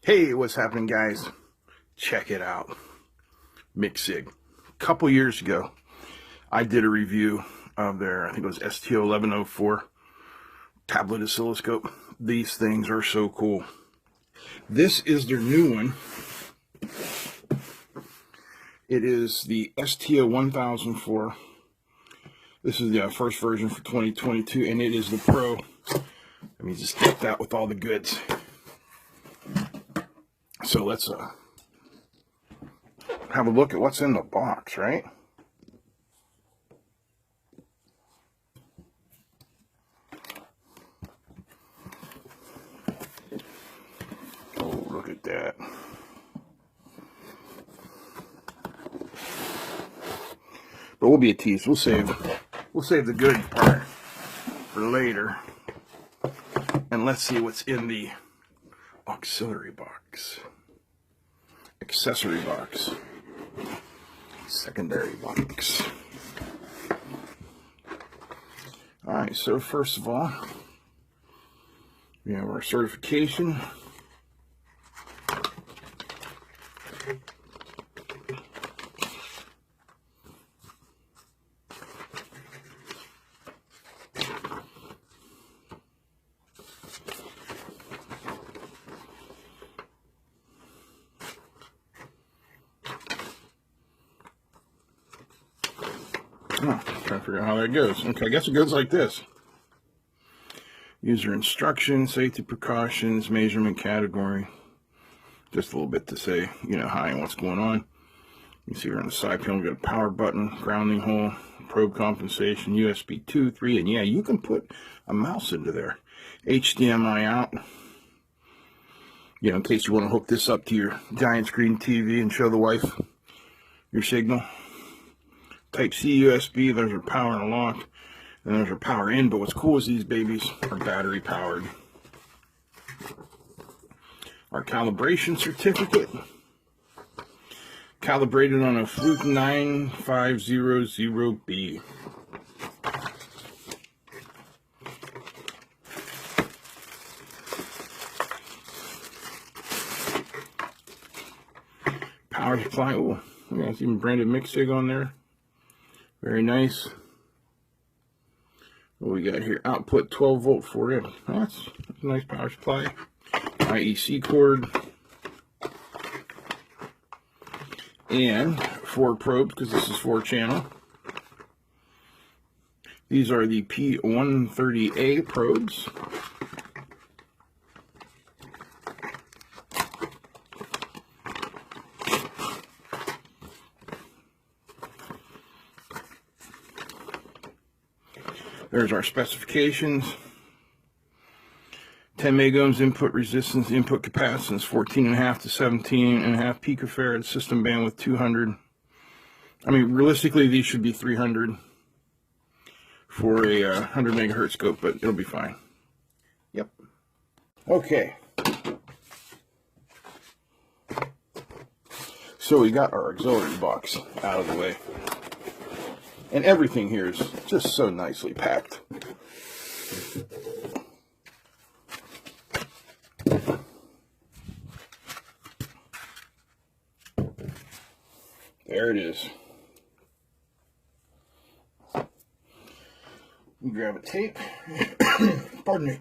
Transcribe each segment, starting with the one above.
Hey, what's happening, guys? Check it out. MICSIG. A couple years ago, I did a review of their, I think it was STO1004 tablet oscilloscope. These things are so cool. This is their new one. It is the STO1004. This is the first version for 2022, and it is the Pro. Let me just get that with all the goods. So let's have a look at what's in the box, right? Oh, look at that. But we'll be a tease. We'll save the good part for later. And let's see what's in the auxiliary box. Accessory box. Secondary box. Alright, so first of all, we have our certification. Trying to figure out how that goes. Okay, I guess it goes like this. User instructions, safety precautions, measurement category. Just a little bit to say, hi and what's going on. You see here on the side panel, we've got a power button, grounding hole, probe compensation, USB 2, 3, and yeah, you can put a mouse into there. HDMI out. In case you want to hook this up to your giant screen TV and show the wife your signal. Type-C USB, there's our power and lock, and there's our power in, but what's cool is these babies are battery powered. Our calibration certificate, calibrated on a Fluke 9500B. Power supply, oh, yeah, it's even branded MICSIG on there. Very nice. What we got here? Output 12 volt 4M. That's a nice power supply. IEC cord. And 4 probes, because this is 4-channel. These are the P130A probes. There's our specifications. 10 megohms input resistance, input capacitance, 14.5 to 17.5 picofarad, system bandwidth 200. I mean, realistically, these should be 300 for a 100 megahertz scope, but it'll be fine. Yep. Okay. So we got our auxiliary box out of the way. And everything here is just so nicely packed. There it is. You grab a tape. Pardon me.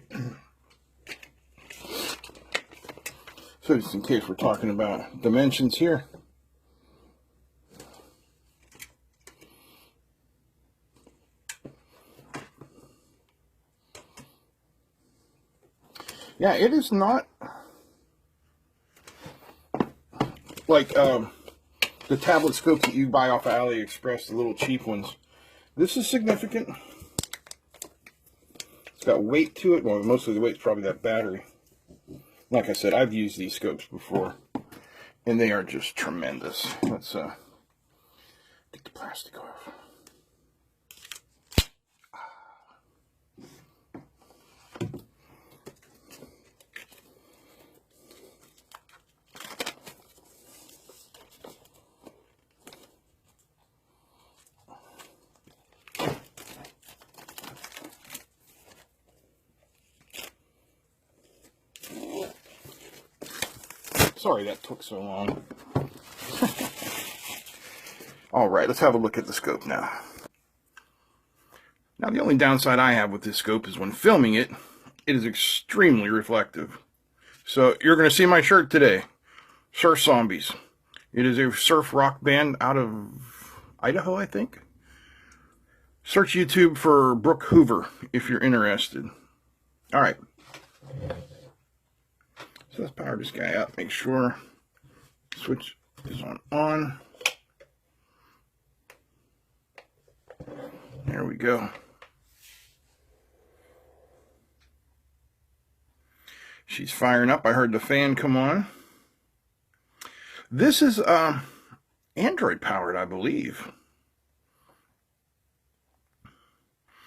So just in case we're talking about dimensions here. Yeah, it is not like the tablet scopes that you buy off of AliExpress, the little cheap ones. This is significant. It's got weight to it. Well, most of the weight's probably that battery. Like I said, I've used these scopes before, and they are just tremendous. Let's get the plastic off. Sorry that took so long. All right, let's have a look at the scope now. Now, the only downside I have with this scope is when filming it, it is extremely reflective. So you're going to see my shirt today, Surf Zombies. It is a surf rock band out of Idaho, I think. Search YouTube for Brooke Hoover if you're interested. All right. So let's power this guy up. Make sure switch is on. There we go. She's firing up. I heard the fan come on. This is Android powered, I believe.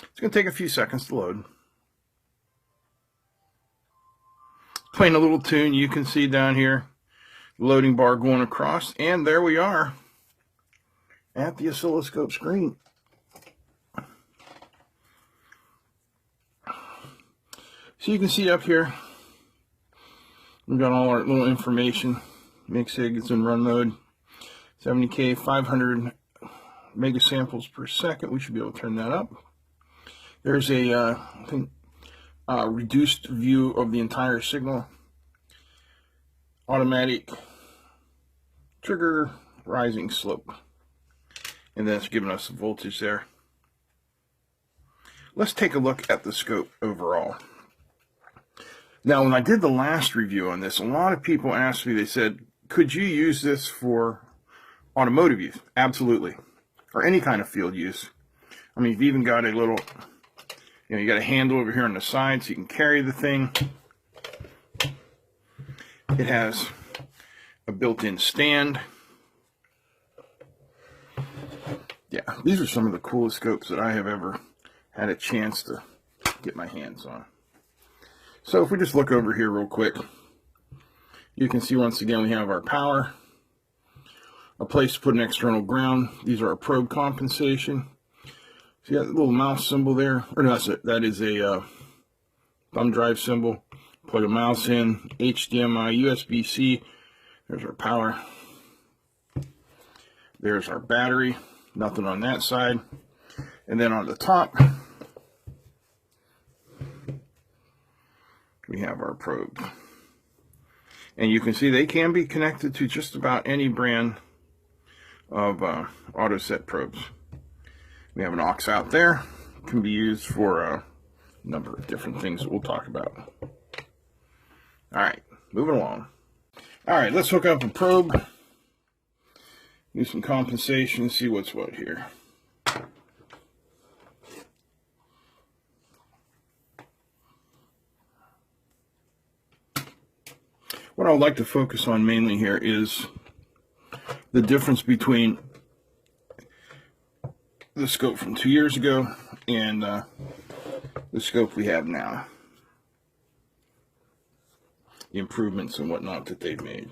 It's going to take a few seconds to load. Playing a little tune, you can see down here, loading bar going across, and there we are at the oscilloscope screen. So you can see up here, we've got all our little information. MICSIG is in run mode. 70K, 500 megasamples per second. We should be able to turn that up. There's a reduced view of the entire signal. Automatic trigger rising slope. And then it's giving us the voltage there. Let's take a look at the scope overall. Now, when I did the last review on this, a lot of people asked me, they said, could you use this for automotive use? Absolutely. Or any kind of field use. I mean, you've even got a little, you got a handle over here on the side so you can carry the thing. It has a built-in stand. Yeah, these are some of the coolest scopes that I have ever had a chance to get my hands on. So if we just look over here real quick, you can see once again we have our power, a place to put an external ground. These are our probe compensation. See that little mouse symbol there? Or no, that is a thumb drive symbol. Plug a mouse in, HDMI, USB-C. There's our power. There's our battery. Nothing on that side. And then on the top, we have our probe. And you can see they can be connected to just about any brand of auto set probes. We have an aux out there. It can be used for a number of different things that we'll talk about. All right, moving along. All right, let's hook up a probe. Use some compensation, see what's what here. What I would like to focus on mainly here is the difference between the scope from 2 years ago and the scope we have now. The improvements and whatnot that they've made.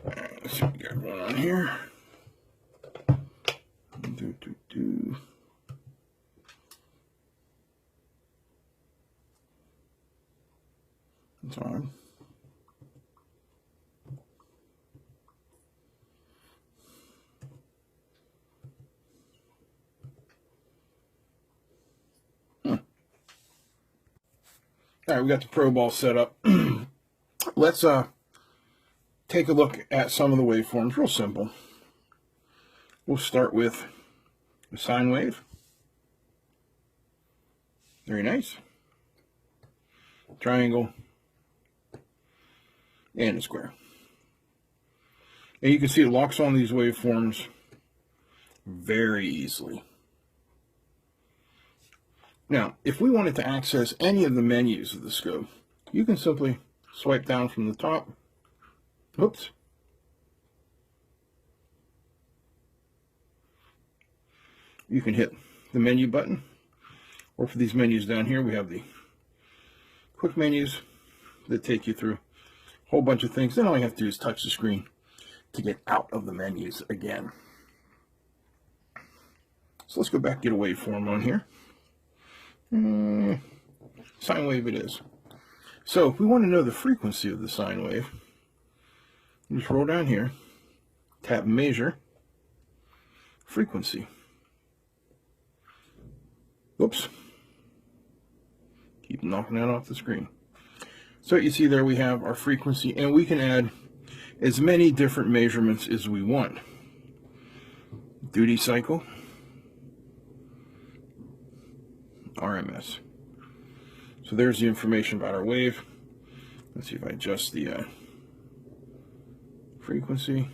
All right, let's see what we got going on here. It's on. All right, we got the probe all set up. Let's take a look at some of the waveforms. Real simple. We'll start with the sine wave. Very nice. Triangle. And a square. And you can see it locks on these waveforms very easily. Now, if we wanted to access any of the menus of the scope, you can simply swipe down from the top. Oops. You can hit the menu button, or for these menus down here, we have the quick menus that take you through a whole bunch of things. Then all you have to do is touch the screen to get out of the menus again. So let's go back, get a waveform on here. Sine wave it is. So if we want to know the frequency of the sine wave, you just roll down here, tap measure, frequency. Whoops. Keep knocking that off the screen. So you see there we have our frequency, and we can add as many different measurements as we want. Duty cycle, RMS. So there's the information about our wave. Let's see if I adjust the frequency.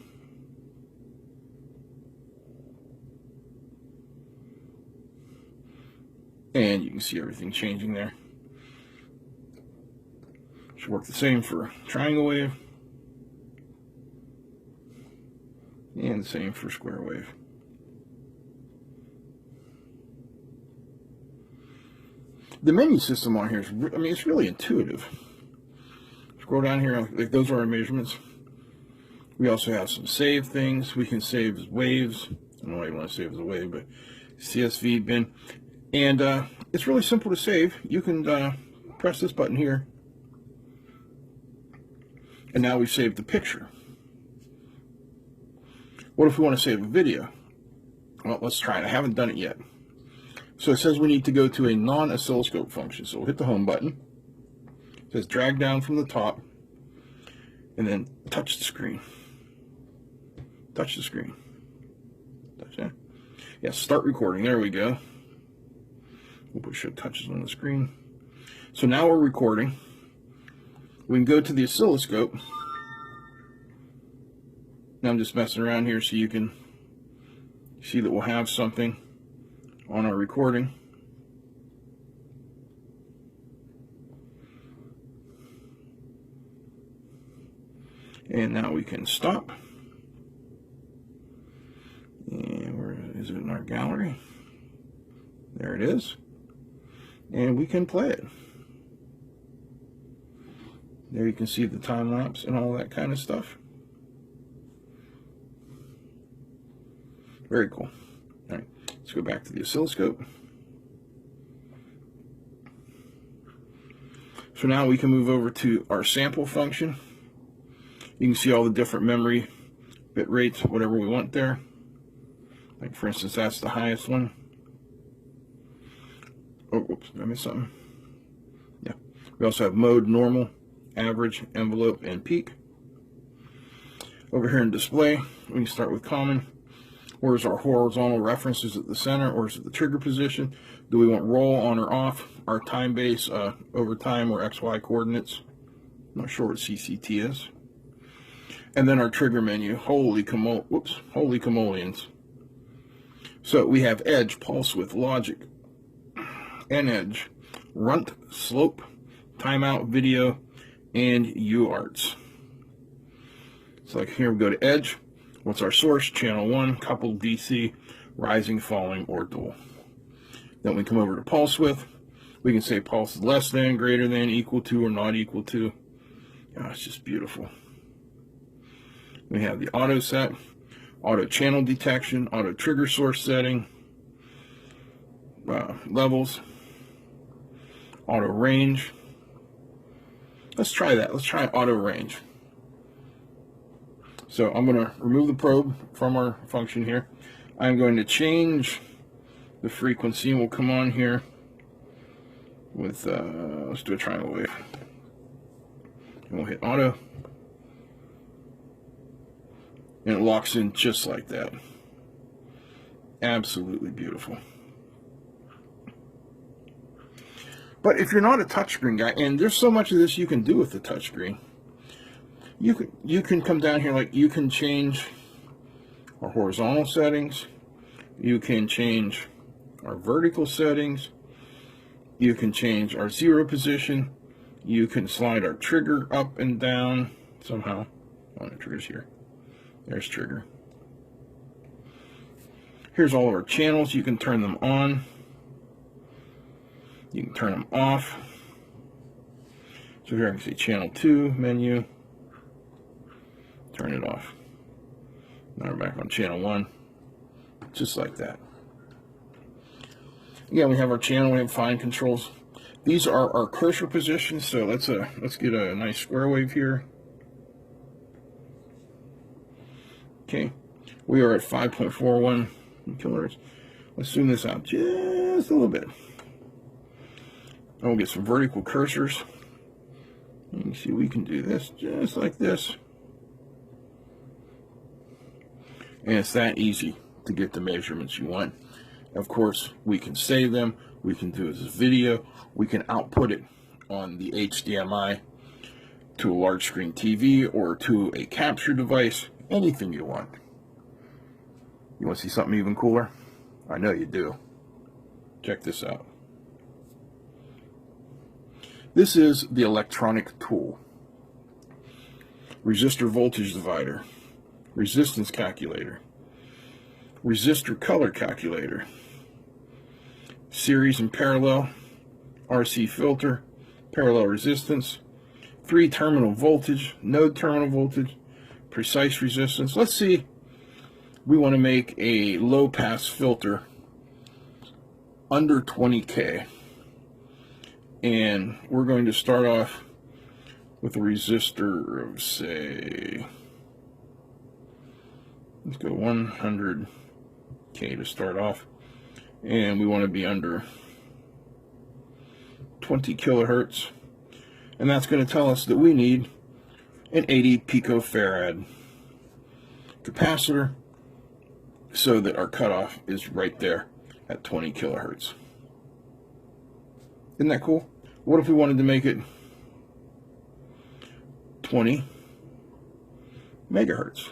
And you can see everything changing there. Should work the same for triangle wave. And the same for square wave. The menu system on here is, I mean, it's really intuitive. Scroll down here, like those are our measurements. We also have some save things. We can save as waves. I don't know why you want to save as a wave, but CSV bin. And it's really simple to save. You can press this button here. And now we've saved the picture. What if we want to save a video? Well, let's try it. I haven't done it yet. So it says we need to go to a non-oscilloscope function. So we'll hit the home button. It says drag down from the top and then touch the screen. Touch the screen. Touch that. Yeah, start recording. There we go. We'll put show touches on the screen. So now we're recording. We can go to the oscilloscope. Now I'm just messing around here so you can see that we'll have something on our recording. And now we can stop. And where is it in our gallery? There it is. And we can play it. There you can see the time lapse and all that kind of stuff. Very cool. All right, let's go back to the oscilloscope. So now we can move over to our sample function. You can see all the different memory bit rates, whatever we want there. Like for instance, that's the highest one. Oh, whoops, did I miss something? Yeah. We also have mode, normal, average, envelope, and peak. Over here in display, we can start with common. Where's our horizontal reference? Is it the center or is it the trigger position? Do we want roll on or off? Our time base over time or XY coordinates. I'm not sure what CCT is. And then our trigger menu. Holy camolians. So we have edge, pulse width, logic, N edge, runt, slope, timeout, video, and UARTs. So like here we go to edge. What's our source? Channel 1, coupled DC, rising, falling, or dual. Then we come over to pulse width. We can say pulse is less than, greater than, equal to, or not equal to. Oh, it's just beautiful. We have the auto set, auto channel detection, auto trigger source setting, levels, auto range. Let's try that. Let's try auto range. So I'm going to remove the probe from our function here. I'm going to change the frequency, and we'll come on here with, let's do a triangle wave. And we'll hit auto. And it locks in just like that. Absolutely beautiful. But if you're not a touchscreen guy, and there's so much of this you can do with the touchscreen, you can come down here, like you can change our horizontal settings, you can change our vertical settings, you can change our zero position, you can slide our trigger up and down somehow. Oh, the trigger's here. There's trigger. Here's all of our channels. You can turn them on. You can turn them off. So here I can see channel 2, menu. Turn it off. Now we're back on channel 1. Just like that. Again, we have our channel wave fine controls. These are our cursor positions, so let's get a nice square wave here. Okay, we are at 5.41 kilohertz. Let's zoom this out just a little bit. And we'll get some vertical cursors. You can see we can do this just like this. And it's that easy to get the measurements you want. Of course, we can save them. We can do this video. We can output it on the HDMI to a large screen TV or to a capture device. Anything you want. You want to see something even cooler? I know you do. Check this out. This is the electronic tool. Resistor voltage divider. Resistance calculator. Resistor color calculator. Series and parallel. RC filter. Parallel resistance. 3-terminal voltage. Node terminal voltage. Precise resistance. Let's see. We want to make a low pass filter under 20K. And we're going to start off with a resistor of, say, let's go 100K to start off. And we want to be under 20 kilohertz. And that's going to tell us that we need an 80 picofarad capacitor so that our cutoff is right there at 20 kilohertz. Isn't that cool? What if we wanted to make it 20 megahertz?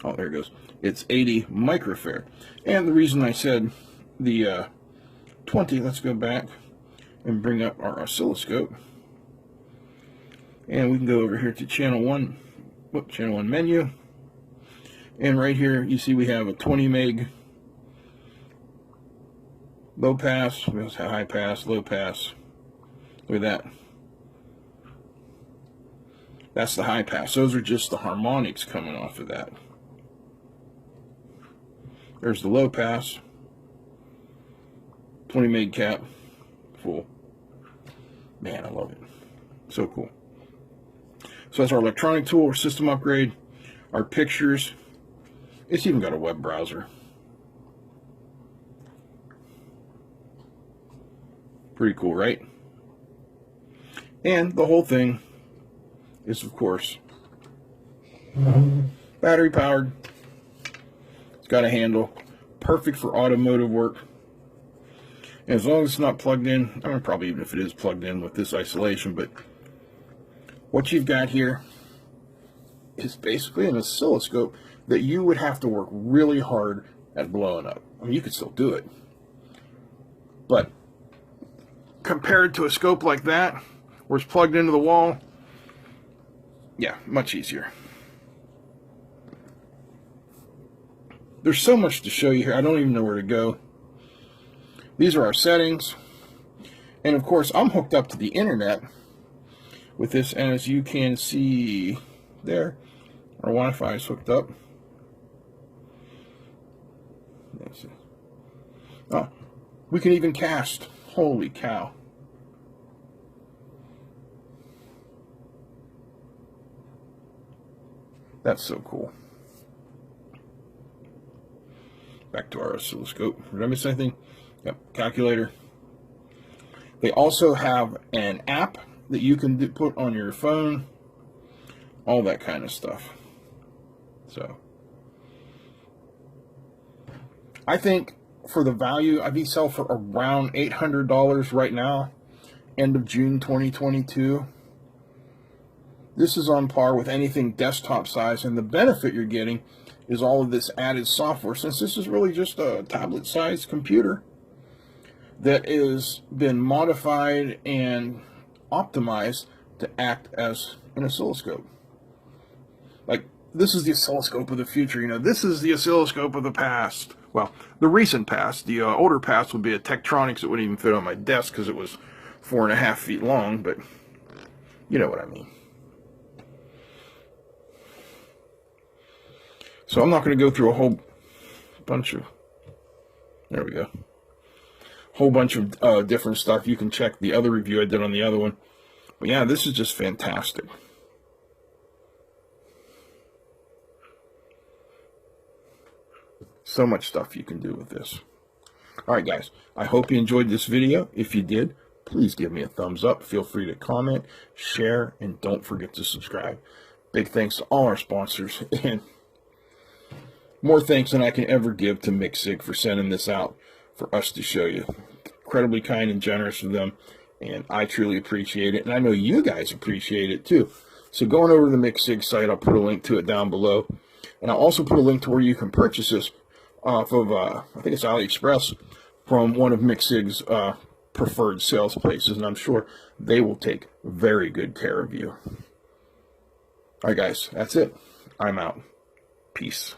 Oh, there it goes. It's 80 microfarad. And the reason I said the 20, let's go back and bring up our oscilloscope. And we can go over here to channel 1, channel 1 menu. And right here, you see we have a 20 meg low pass. We also have high pass, low pass. Look at that. That's the high pass. Those are just the harmonics coming off of that. There's the low pass. 20 meg cap. Full. Man, I love it. So cool. So that's our electronic tool, our system upgrade, our pictures. It's even got a web browser. Pretty cool, right? And the whole thing is, of course, battery powered. It's got a handle. Perfect for automotive work. And as long as it's not plugged in, I mean, probably even if it is plugged in with this isolation, but what you've got here is basically an oscilloscope that you would have to work really hard at blowing up. I mean, you could still do it. But compared to a scope like that, where it's plugged into the wall, yeah, much easier. There's so much to show you here, I don't even know where to go. These are our settings. And of course, I'm hooked up to the internet with this, as you can see there. Our Wi-Fi is hooked up. Oh, we can even cast. Holy cow. That's so cool. Back to our oscilloscope. Did I miss anything? Yep, calculator. They also have an app that you can put on your phone. All that kind of stuff. So I think for the value, these sell for around $800 right now, end of June 2022. This is on par with anything desktop size, and the benefit you're getting is all of this added software, since this is really just a tablet sized computer that has been modified and optimized to act as an oscilloscope. Like, this is the oscilloscope of the future. You know, this is the oscilloscope of the past. Well, the recent past. The older past would be a Tektronix that wouldn't even fit on my desk because it was 4.5 feet long, but you know what I mean. So I'm not going to go through a whole bunch of, there we go, whole bunch of different stuff. You can check the other review I did on the other one. But yeah, this is just fantastic. So much stuff you can do with this. All right, guys, I hope you enjoyed this video. If you did, please give me a thumbs up. Feel free to comment, share, and don't forget to subscribe. Big thanks to all our sponsors, and more thanks than I can ever give to MICSIG for sending this out for us to show you. Incredibly kind and generous of them, and I truly appreciate it, and I know you guys appreciate it too. So going over to the MICSIG site, I'll put a link to it down below, and I'll also put a link to where you can purchase this off of, I think it's AliExpress, from one of MICSIG's preferred sales places, and I'm sure they will take very good care of you. All right, guys, that's it. I'm out. Peace.